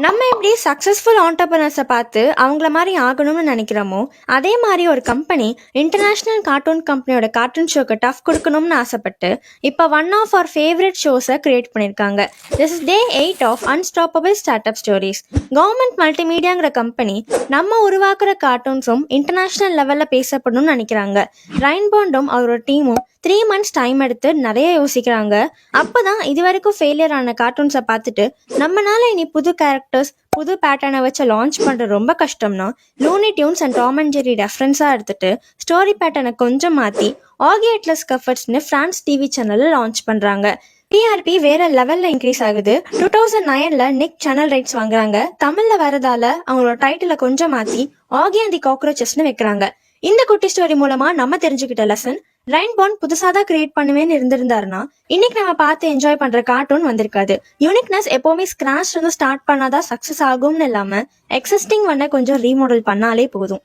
நம்ம எப்படி சக்ஸஸ்ஃபுல் ஆண்டர்பனர்ஸை பார்த்து அவங்கள மாதிரி ஆகணும்னு நினைக்கிறோமோ, அதே மாதிரி ஒரு கம்பெனி இன்டர்நேஷ்னல் கார்ட்டூன் கம்பெனியோட கார்ட்டூன் ஷோக்கு டஃப் கொடுக்கணும்னு ஆசைப்பட்டு இப்போ ஒன் ஆஃப் அவர் ஃபேவரட் ஷோஸை கிரியேட் பண்ணியிருக்காங்க. This is day 8 of unstoppable start up stories. Government மல்டிமீடியாங்கிற கம்பெனி நம்ம உருவாக்குற கார்ட்டூன்ஸும் இன்டர்நேஷ்னல் லெவலில் பேசப்படணும்னு நினைக்கிறாங்க. ரைன் பாண்டும் அவரோட டீமும் 3 months டைம் எடுத்து நிறைய யோசிக்கிறாங்க. அப்போதான் இது வரைக்கும் ஃபெயிலியர் ஆன கார்ட்டூன்ஸை பார்த்துட்டு நம்மளால இனி புது கேரக்டர்ஸ் புது பேட்டர்னை வச்சு லான்ச் பண்ணுறது ரொம்ப கஷ்டம்னா Looney Tunes and Tom and Jerry ரெஃபரன்ஸாக எடுத்துட்டு ஸ்டோரி பேட்டர்னை கொஞ்சம் மாற்றி ஆகி அட்லஸ் கஃபர்ட்ஸ்னு ஃப்ரான்ஸ் டிவி சேனலில் லான்ச் பண்ணுறாங்க. டிஆர்பி வேற லெவல்ல இன்க்ரீஸ் ஆகுது. 2009 நிக் சேனல் ரைட்ஸ் வாங்குறாங்க. தமிழ்ல வரதால அவங்களோட டைட்டிலை கொஞ்சம் மாற்றி ஆகி அண்ட் தி காக்ரோச்சஸ்னு வைக்கிறாங்க. இந்த குட்டி ஸ்டோரி மூலமா நம்ம தெரிஞ்சுக்கிட்ட லெசன், ரைன் பாண்ட் புதுசாக தான் கிரியேட் பண்ணுவேன்னு இருந்திருந்தாருன்னா இன்னைக்கு நம்ம பார்த்து என்ஜாய் பண்ற கார்ட்டூன் வந்திருக்காது. யூனிக்னஸ் எப்பவுமே ஸ்கிராச் இருந்து ஸ்டார்ட் பண்ணாதான் சக்சஸ் ஆகும்னு இல்லாம எக்ஸிஸ்டிங் ஒன்னை கொஞ்சம் ரீமாடல் பண்ணாலே போதும்.